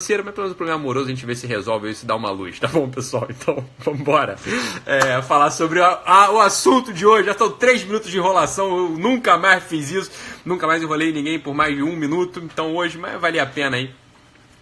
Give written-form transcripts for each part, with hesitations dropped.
Mas pelo menos o problema amoroso a gente vê se resolve isso e dá uma luz, tá bom, pessoal? Então, vamos embora falar sobre o assunto de hoje. Já estão 3 minutos de enrolação, eu nunca mais fiz isso, nunca mais enrolei ninguém por mais de 1 minuto, então hoje valia a pena aí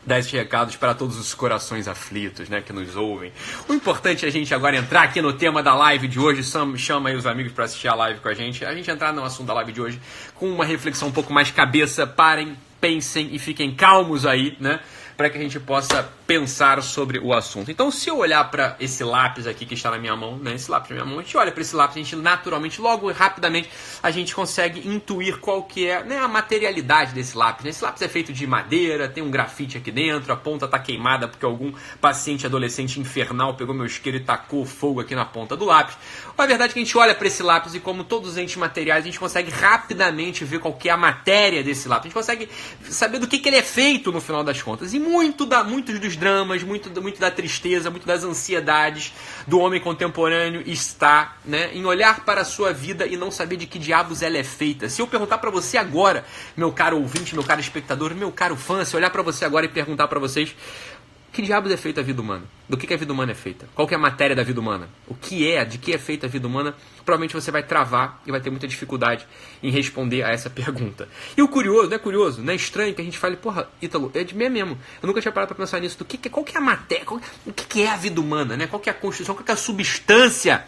dar esses recados para todos os corações aflitos, né, que nos ouvem. O importante é a gente agora entrar aqui no tema da live de hoje. Chama aí os amigos para assistir a live com a gente entrar no assunto da live de hoje com uma reflexão um pouco mais cabeça. Parem, pensem e fiquem calmos aí, né, para que a gente possa pensar sobre o assunto. Então, se eu olhar para esse lápis aqui que está na minha mão, né, esse lápis na minha mão, a gente olha para esse lápis, a gente naturalmente, logo rapidamente, a gente consegue intuir qual que é, né, a materialidade desse lápis. Esse lápis é feito de madeira, tem um grafite aqui dentro, a ponta está queimada porque algum paciente adolescente infernal pegou meu isqueiro e tacou fogo aqui na ponta do lápis. A verdade é que a gente olha para esse lápis e, como todos os entes materiais, a gente consegue rapidamente ver qual que é a matéria desse lápis. A gente consegue saber do que ele é feito no final das contas. E muitos dos dramas, muito da tristeza, muito das ansiedades do homem contemporâneo está, né, em olhar para a sua vida e não saber de que diabos ela é feita. Se eu perguntar para você agora, meu caro ouvinte, meu caro espectador, meu caro fã, se eu olhar para você agora e perguntar para vocês que diabos é feita a vida humana? Do que a vida humana é feita? Qual que é a matéria da vida humana? De que é feita a vida humana? Provavelmente você vai travar e vai ter muita dificuldade em responder a essa pergunta. E o curioso, não é estranho que a gente fale, porra, Ítalo, é de mim mesmo. Eu nunca tinha parado para pensar nisso. Qual que é a matéria? O que é a vida humana? Né? Qual que é a constituição? Qual que é a substância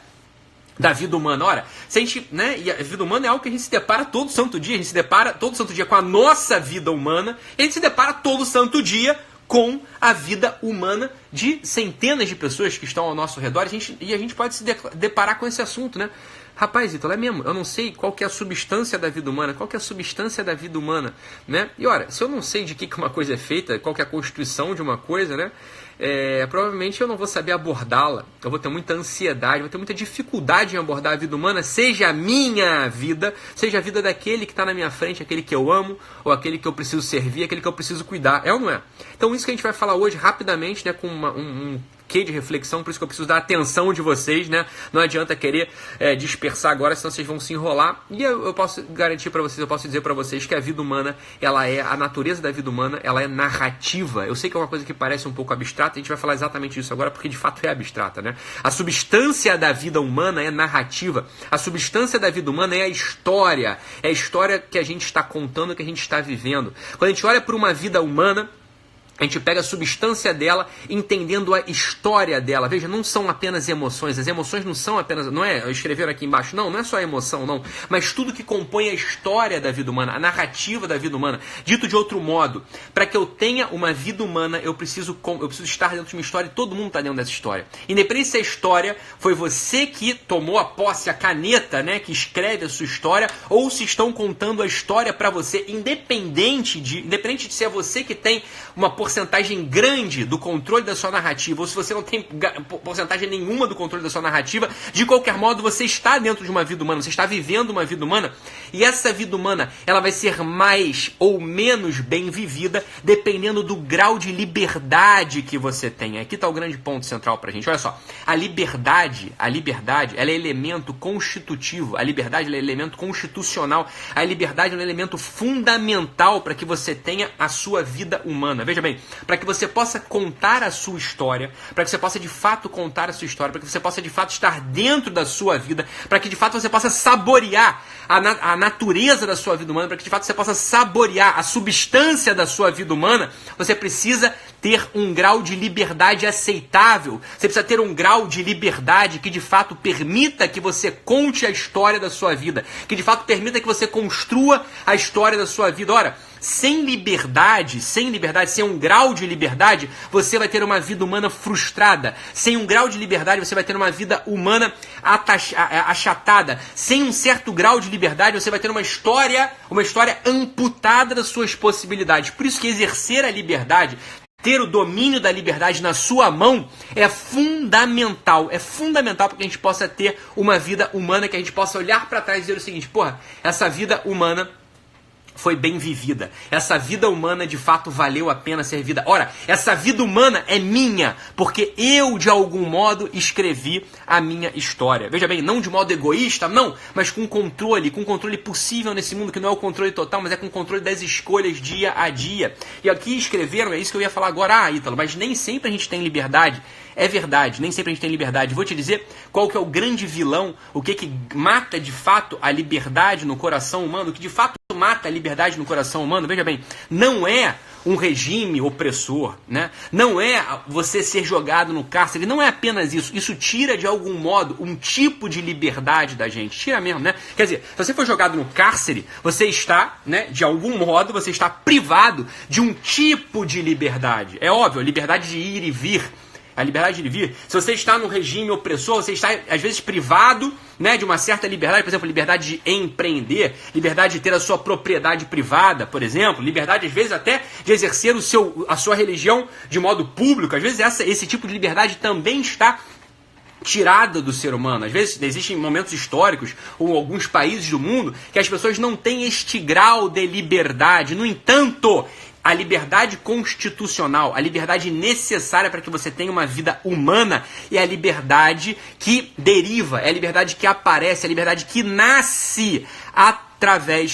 da vida humana? Ora, se a gente, né, e a vida humana é algo que a gente se depara todo santo dia. A gente se depara todo santo dia com a nossa vida humana. E a gente se depara todo santo dia com a vida humana de centenas de pessoas que estão ao nosso redor, e a gente pode se deparar com esse assunto, né? Rapaz, Ítalo, é mesmo, eu não sei qual que é a substância da vida humana, né? E ora, se eu não sei de que uma coisa é feita, qual que é a constituição de uma coisa, né? Provavelmente eu não vou saber abordá-la, eu vou ter muita ansiedade, vou ter muita dificuldade em abordar a vida humana, seja a minha vida, seja a vida daquele que está na minha frente, aquele que eu amo, ou aquele que eu preciso servir, aquele que eu preciso cuidar, é ou não é? Então isso que a gente vai falar hoje rapidamente, né, com um quê de reflexão, por isso que eu preciso da atenção de vocês, né? Não adianta querer dispersar agora, senão vocês vão se enrolar. E eu posso garantir para vocês, eu posso dizer para vocês que a vida humana, a natureza da vida humana, ela é narrativa. Eu sei que é uma coisa que parece um pouco abstrata, a gente vai falar exatamente isso agora, porque de fato é abstrata, né? A substância da vida humana é narrativa. A substância da vida humana é a história que a gente está contando, que a gente está vivendo. Quando a gente olha para uma vida humana, a gente pega a substância dela, entendendo a história dela. Veja, não são apenas emoções. As emoções não são apenas... Não é escrever aqui embaixo. Não é só a emoção, não. Mas tudo que compõe a história da vida humana, a narrativa da vida humana. Dito de outro modo, para que eu tenha uma vida humana, eu preciso estar dentro de uma história, e todo mundo está dentro dessa história. Independente se a história foi você que tomou a posse, a caneta, né, que escreve a sua história, ou se estão contando a história para você, independente de se é você que tem uma porcentagem grande do controle da sua narrativa, ou se você não tem porcentagem nenhuma do controle da sua narrativa, de qualquer modo você está dentro de uma vida humana, você está vivendo uma vida humana, e essa vida humana, ela vai ser mais ou menos bem vivida, dependendo do grau de liberdade que você tem. Aqui está o grande ponto central pra gente. Olha só, a liberdade, ela é elemento constitutivo, a liberdade ela é elemento constitucional, a liberdade é um elemento fundamental para que você tenha a sua vida humana. Veja bem, para que você possa contar a sua história, para que você possa de fato contar a sua história, para que você possa de fato estar dentro da sua vida, para que de fato você possa saborear a natureza da sua vida humana, para que de fato você possa saborear a substância da sua vida humana, você precisa ter um grau de liberdade aceitável. Você precisa ter um grau de liberdade que de fato permita que você conte a história da sua vida, que de fato permita que você construa a história da sua vida. Ora, sem liberdade, sem um grau de liberdade, você vai ter uma vida humana frustrada. Sem um grau de liberdade, você vai ter uma vida humana achatada. Sem um certo grau de liberdade, você vai ter uma história amputada das suas possibilidades. Por isso que exercer a liberdade, ter o domínio da liberdade na sua mão é fundamental. É fundamental para que a gente possa ter uma vida humana, que a gente possa olhar para trás e dizer o seguinte: porra, essa vida humana foi bem vivida. Essa vida humana de fato valeu a pena ser vivida. Ora, essa vida humana é minha, porque eu de algum modo escrevi a minha história. Veja bem, não de modo egoísta, não, mas com controle possível nesse mundo, que não é o controle total, mas é com o controle das escolhas dia a dia. E aqui escreveram, é isso que eu ia falar agora, Ítalo, mas nem sempre a gente tem liberdade. É verdade, nem sempre a gente tem liberdade. Vou te dizer qual que é o grande vilão, o que mata de fato a liberdade no coração humano, o que de fato mata a liberdade no coração humano. Veja bem, não é um regime opressor, né? Não é você ser jogado no cárcere, não é apenas isso. Isso tira de algum modo um tipo de liberdade da gente. Tira mesmo, né? Quer dizer, se você for jogado no cárcere, você está, né, de algum modo, você está privado de um tipo de liberdade. É óbvio, a liberdade de ir e vir. A liberdade de vir. Se você está num regime opressor, você está, às vezes, privado, né, de uma certa liberdade. Por exemplo, liberdade de empreender, liberdade de ter a sua propriedade privada, por exemplo. Liberdade, às vezes, até de exercer a sua religião de modo público. Às vezes, esse tipo de liberdade também está tirada do ser humano. Às vezes existem momentos históricos ou alguns países do mundo que as pessoas não têm este grau de liberdade. No entanto, a liberdade constitucional, a liberdade necessária para que você tenha uma vida humana é a liberdade que deriva, é a liberdade que aparece, é a liberdade que nasce através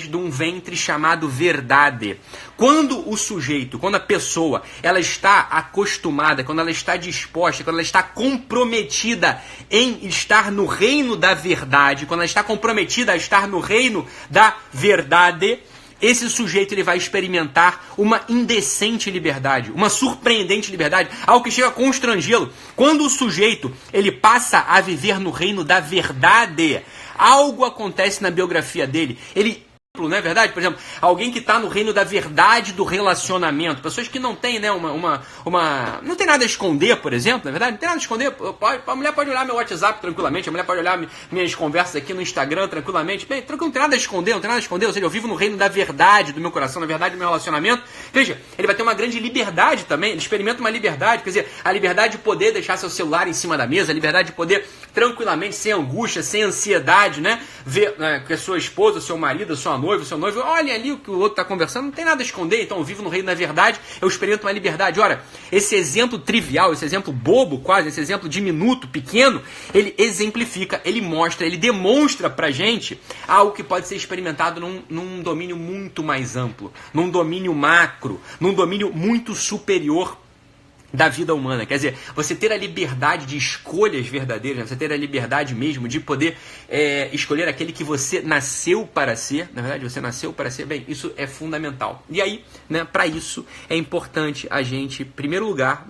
de um ventre chamado verdade. Quando o sujeito, quando a pessoa, ela está acostumada, quando ela está disposta, quando ela está comprometida em estar no reino da verdade, quando ela está comprometida a estar no reino da verdade, esse sujeito ele vai experimentar uma indecente liberdade, uma surpreendente liberdade, algo que chega a constrangê-lo. Quando o sujeito ele passa a viver no reino da verdade, algo acontece na biografia dele. Ele, não é verdade? Por exemplo, alguém que está no reino da verdade do relacionamento, pessoas que não têm, né, não tem nada a esconder, por exemplo, na é verdade, não tem nada a esconder. A mulher pode olhar meu WhatsApp tranquilamente, a mulher pode olhar minhas conversas aqui no Instagram tranquilamente, bem, tranquilo, não tem nada a esconder, ou seja, eu vivo no reino da verdade do meu coração, na verdade do meu relacionamento. Veja, ele vai ter uma grande liberdade também, ele experimenta uma liberdade, quer dizer, a liberdade de poder deixar seu celular em cima da mesa, a liberdade de poder tranquilamente, sem angústia, sem ansiedade, né, ver, né, que a sua esposa, seu marido, sua noiva, seu noivo, olha ali o que o outro está conversando, não tem nada a esconder, então eu vivo no reino da verdade, eu experimento uma liberdade. Ora, esse exemplo trivial, esse exemplo bobo quase, esse exemplo diminuto, pequeno, ele exemplifica, ele mostra, ele demonstra pra gente algo que pode ser experimentado num domínio muito mais amplo, num domínio macro, num domínio muito superior da vida humana. Quer dizer, você ter a liberdade de escolhas verdadeiras, você ter a liberdade mesmo de poder escolher aquele que você nasceu para ser, na verdade você nasceu para ser, bem, isso é fundamental. E aí, né, para isso é importante a gente, em primeiro lugar,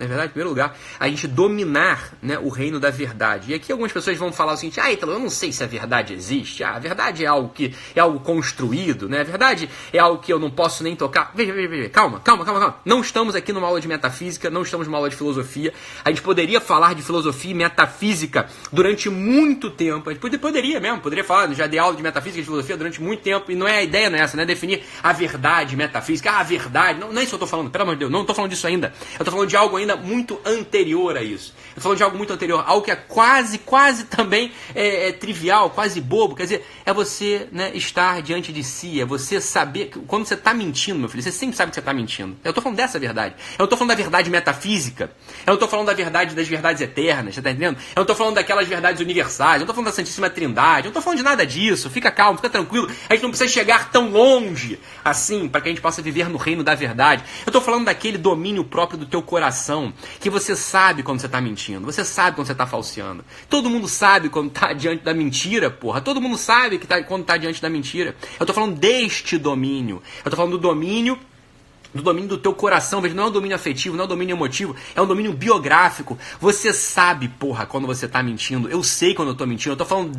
a gente dominar, né, o reino da verdade. E aqui algumas pessoas vão falar o seguinte: Ítalo, eu não sei se a verdade existe, a verdade é algo que é algo construído, né? A verdade é algo que eu não posso nem tocar. Veja, calma. Não estamos aqui numa aula de metafísica, não estamos uma aula de filosofia. A gente poderia falar de filosofia e metafísica durante muito tempo. A gente poderia falar, já dei aula de metafísica e de filosofia durante muito tempo, e não é a ideia nessa, né? Definir a verdade metafísica, a verdade, não é isso que eu estou falando, pelo amor de Deus, não estou falando disso ainda. Eu estou falando de algo ainda muito anterior a isso. Eu estou falando de algo muito anterior, algo que é quase também trivial, quase bobo. Quer dizer, é você, né, estar diante de si, é você saber que quando você está mentindo, meu filho, você sempre sabe que você está mentindo. Eu estou falando dessa verdade. Eu não estou falando da verdade metafísica. Eu não estou falando da verdade das verdades eternas, você está entendendo? Eu não estou falando daquelas verdades universais, eu não estou falando da Santíssima Trindade, eu não estou falando de nada disso. Fica calmo, fica tranquilo. A gente não precisa chegar tão longe assim para que a gente possa viver no reino da verdade. Eu estou falando daquele domínio próprio do teu coração, que você sabe quando você está mentindo, você sabe quando você está falseando. Todo mundo sabe quando está diante da mentira, porra. Todo mundo sabe quando está diante da mentira. Eu estou falando deste domínio. Eu estou falando do domínio do teu coração. Veja, não é um domínio afetivo, não é um domínio emotivo, é um domínio biográfico. Você sabe, porra, quando você tá mentindo. Eu sei quando eu tô mentindo. Eu tô falando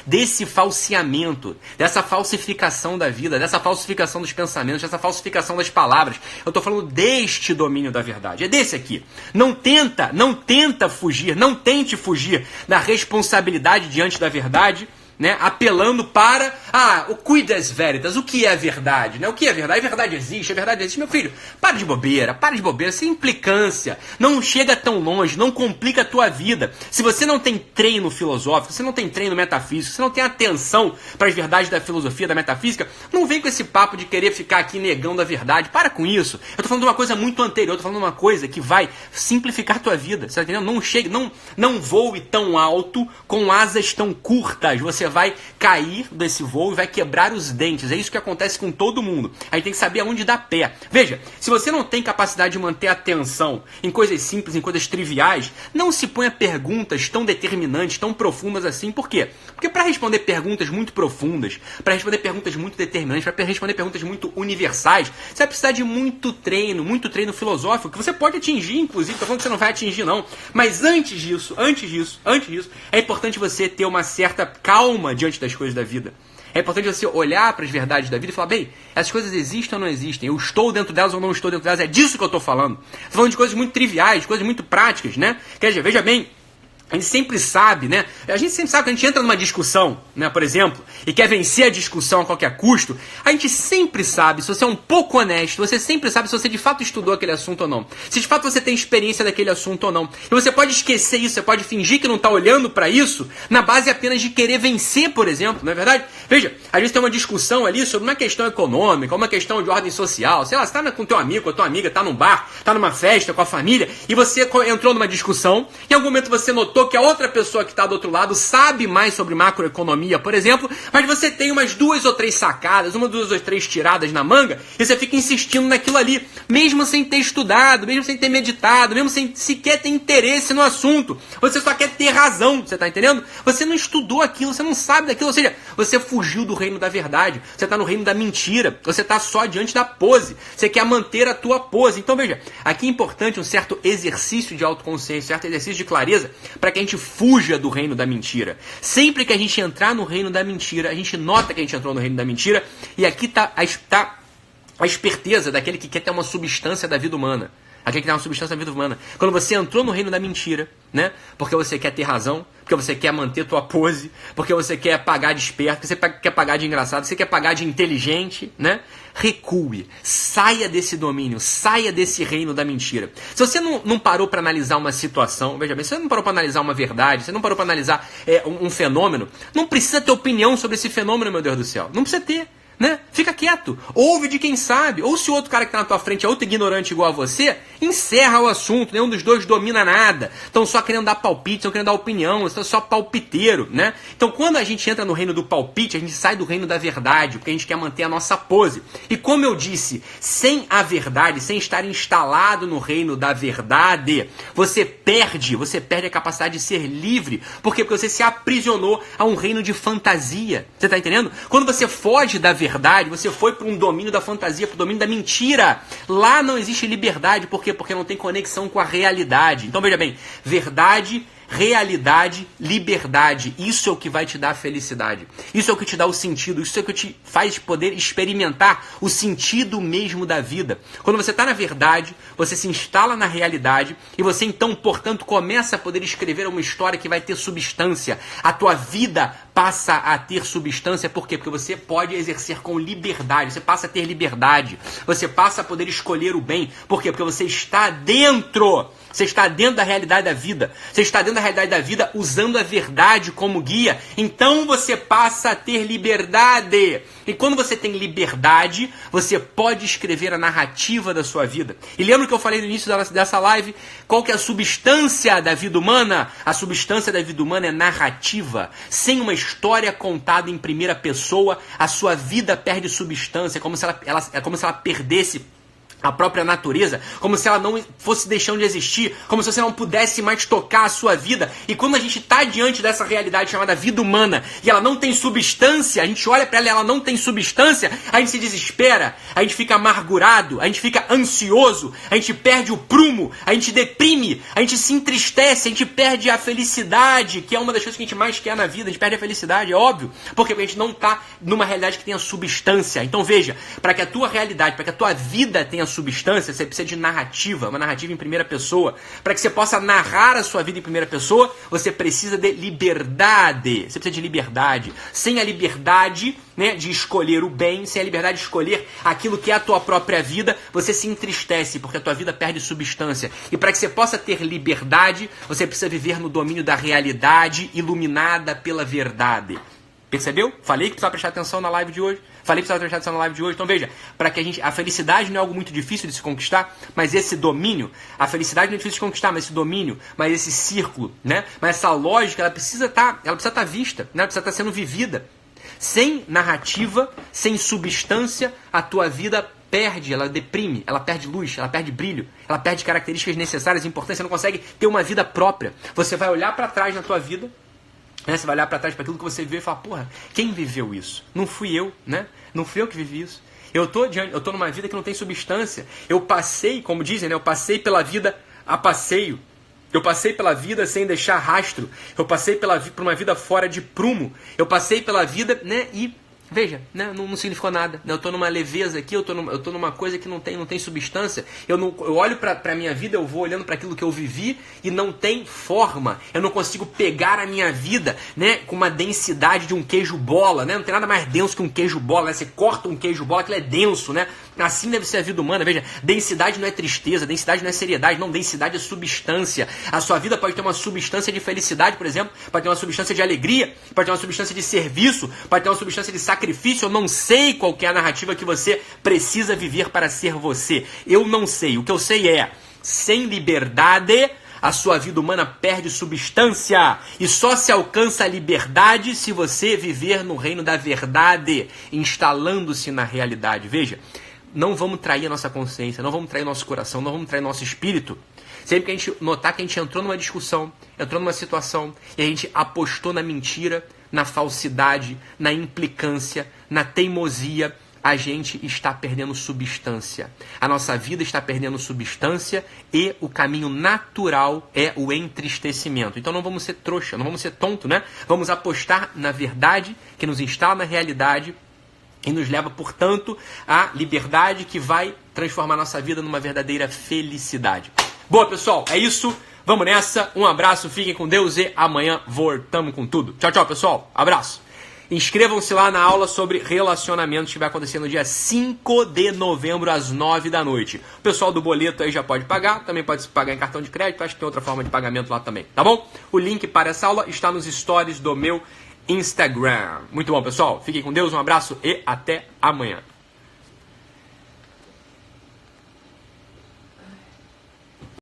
desse falseamento, dessa falsificação da vida, dessa falsificação dos pensamentos, dessa falsificação das palavras. Eu tô falando deste domínio da verdade. É desse aqui. Não tente fugir da responsabilidade diante da verdade, né, apelando para o quid veritas, o que é a verdade, né? O que é verdade? A verdade existe, meu filho. Para de bobeira, sem implicância. Não chega tão longe, não complica a tua vida. Se você não tem treino filosófico, se você não tem treino metafísico, se você não tem atenção para as verdades da filosofia, da metafísica, não vem com esse papo de querer ficar aqui negando a verdade. Para com isso. Eu tô falando de uma coisa muito anterior, eu tô falando de uma coisa que vai simplificar a tua vida. Você tá entendendo? Não chegue, não voe tão alto com asas tão curtas. Você vai cair desse voo e vai quebrar os dentes. É isso que acontece com todo mundo. A gente tem que saber aonde dar pé. Veja, se você não tem capacidade de manter a atenção em coisas simples, em coisas triviais, não se ponha perguntas tão determinantes, tão profundas assim. Por quê? Porque para responder perguntas muito profundas, para responder perguntas muito determinantes, para responder perguntas muito universais, você vai precisar de muito treino filosófico, que você pode atingir, inclusive. Estou falando que você não vai atingir, não. Mas antes disso, é importante você ter uma certa calma diante das coisas da vida. É importante você olhar para as verdades da vida e falar, bem, essas coisas existem ou não existem? Eu estou dentro delas ou não estou dentro delas? É disso que eu estou falando. Estou falando de coisas muito triviais, coisas muito práticas, né? Quer dizer, veja bem, a gente sempre sabe, né? A gente sempre sabe que a gente entra numa discussão, né, por exemplo, e quer vencer a discussão a qualquer custo. A gente sempre sabe, se você é um pouco honesto, você sempre sabe se você de fato estudou aquele assunto ou não. Se de fato você tem experiência daquele assunto ou não. E você pode esquecer isso, você pode fingir que não está olhando para isso na base apenas de querer vencer, por exemplo, não é verdade? Veja, às vezes tem uma discussão ali sobre uma questão econômica, uma questão de ordem social, sei lá, você está com teu amigo, com a tua amiga, está num bar, está numa festa com a família, e você entrou numa discussão, em algum momento você notou que a outra pessoa que está do outro lado sabe mais sobre macroeconomia, por exemplo, mas você tem umas 2 ou 3 sacadas, 2 ou 3 tiradas na manga, e você fica insistindo naquilo ali, mesmo sem ter estudado, mesmo sem ter meditado, mesmo sem sequer ter interesse no assunto. Você só quer ter razão, você está entendendo? Você não estudou aquilo, você não sabe daquilo, ou seja, você fugiu do reino da verdade, você está no reino da mentira, você está só diante da pose, você quer manter a tua pose. Então veja, aqui é importante um certo exercício de autoconsciência, um certo exercício de clareza, para que a gente fuja do reino da mentira. Sempre que a gente entrar no reino da mentira, a gente nota que a gente entrou no reino da mentira, e aqui está a esperteza daquele que quer ter uma substância da vida humana. Aquele que tem uma substância da vida humana. Quando você entrou no reino da mentira, né? Porque você quer ter razão, porque você quer manter tua pose, porque você quer pagar de esperto, porque você quer pagar de engraçado, você quer pagar de inteligente, né? Recue, saia desse domínio, saia desse reino da mentira. Se você não parou para analisar uma situação, veja bem, se você não parou para analisar uma verdade, se você não parou para analisar um fenômeno, não precisa ter opinião sobre esse fenômeno, meu Deus do céu. Não precisa ter. Né? Fica quieto, ouve de quem sabe. Ou se o outro cara que está na tua frente é outro ignorante igual a você, encerra o assunto. Nenhum dos dois domina nada. Estão só querendo dar palpite, estão querendo dar opinião, estão só palpiteiro, né? Então quando a gente entra no reino do palpite, a gente sai do reino da verdade, porque a gente quer manter a nossa pose. E como eu disse, sem a verdade, sem estar instalado no reino da verdade, você perde a capacidade de ser livre. Por quê? Porque você se aprisionou a um reino de fantasia. Você está entendendo? Quando você foge da verdade, você foi para um domínio da fantasia, para o domínio da mentira. Lá não existe liberdade. Por quê? Porque não tem conexão com a realidade. Então veja bem, verdade, realidade, liberdade. Isso é o que vai te dar a felicidade. Isso é o que te dá o sentido. Isso é o que te faz poder experimentar o sentido mesmo da vida. Quando você está na verdade, você se instala na realidade e você então, portanto, começa a poder escrever uma história que vai ter substância. A tua vida passa a ter substância. Por quê? Porque você pode exercer com liberdade. Você passa a ter liberdade. Você passa a poder escolher o bem. Por quê? Porque você está dentro. Você está dentro da realidade da vida. Você está dentro da realidade da vida usando a verdade como guia. Então você passa a ter liberdade. E quando você tem liberdade, você pode escrever a narrativa da sua vida. E lembra que eu falei no início dessa live? Qual que é a substância da vida humana? A substância da vida humana é narrativa. Sem uma história contada em primeira pessoa, a sua vida perde substância. É como se ela perdesse a própria natureza, como se ela não fosse deixando de existir, como se você não pudesse mais tocar a sua vida. E quando a gente está diante dessa realidade chamada vida humana e ela não tem substância, a gente olha para ela e ela não tem substância, a gente se desespera, a gente fica amargurado, a gente fica ansioso, a gente perde o prumo, a gente deprime, a gente se entristece, a gente perde a felicidade, que é uma das coisas que a gente mais quer na vida. A gente perde a felicidade, é óbvio, porque a gente não está numa realidade que tenha substância. Então veja, para que a tua realidade, para que a tua vida tenha tenha substância, você precisa de narrativa, uma narrativa em primeira pessoa. Para que você possa narrar a sua vida em primeira pessoa, você precisa de liberdade. Você precisa de liberdade. Sem a liberdade, né, de escolher o bem, sem a liberdade de escolher aquilo que é a tua própria vida, você se entristece, porque a tua vida perde substância. E para que você possa ter liberdade, você precisa viver no domínio da realidade, iluminada pela verdade. Percebeu? Falei que precisava prestar atenção na live de hoje. Então veja, para que a felicidade não é algo muito difícil de se conquistar, mas esse domínio, a felicidade não é difícil de conquistar, mas esse domínio, mas esse círculo, né? Mas essa lógica, ela precisa estar vista, né? Ela precisa estar sendo vivida. Sem narrativa, sem substância, a tua vida perde, ela deprime, ela perde luz, ela perde brilho, ela perde características necessárias e importantes, você não consegue ter uma vida própria. Você vai olhar para trás na tua vida, né? Você vai olhar para trás para aquilo que você viveu e falar, porra, quem viveu isso? Não fui eu, né? Não fui eu que vivi isso. Eu tô numa vida que não tem substância. Eu passei, como dizem, né? Eu passei pela vida a passeio. Eu passei pela vida sem deixar rastro. Eu passei por uma vida fora de prumo. Eu passei pela vida, né? E veja, né? Não significou nada. Eu estou numa leveza aqui, eu tô numa coisa que não tem substância. Eu olho para a minha vida, eu vou olhando para aquilo que eu vivi e não tem forma. Eu não consigo pegar a minha vida, né, com uma densidade de um queijo bola, né? Não tem nada mais denso que um queijo bola, né? Você corta um queijo bola, aquilo é denso, né? Assim deve ser a vida humana. Veja, densidade não é tristeza, densidade não é seriedade, não, densidade é substância. A sua vida pode ter uma substância de felicidade, por exemplo, pode ter uma substância de alegria, pode ter uma substância de serviço, pode ter uma substância de sacrifício. Eu não sei qual que é a narrativa que você precisa viver para ser você. Eu não sei. O que eu sei é, sem liberdade, a sua vida humana perde substância. E só se alcança a liberdade se você viver no reino da verdade, instalando-se na realidade. Veja, não vamos trair a nossa consciência, não vamos trair o nosso coração, não vamos trair nosso espírito. Sempre que a gente notar que a gente entrou numa discussão, entrou numa situação e a gente apostou na mentira, na falsidade, na implicância, na teimosia, a gente está perdendo substância. A nossa vida está perdendo substância e o caminho natural é o entristecimento. Então não vamos ser trouxa, não vamos ser tonto, né? Vamos apostar na verdade que nos instala na realidade e nos leva, portanto, à liberdade que vai transformar nossa vida numa verdadeira felicidade. Boa, pessoal, é isso. Vamos nessa. Um abraço, fiquem com Deus e amanhã voltamos com tudo. Tchau, tchau, pessoal. Abraço. Inscrevam-se lá na aula sobre relacionamentos que vai acontecer no dia 5 de novembro, às 9 da noite. O pessoal do boleto aí já pode pagar, também pode pagar em cartão de crédito, acho que tem outra forma de pagamento lá também, tá bom? O link para essa aula está nos stories do meu Instagram. Muito bom, pessoal. Fiquem com Deus, um abraço e até amanhã.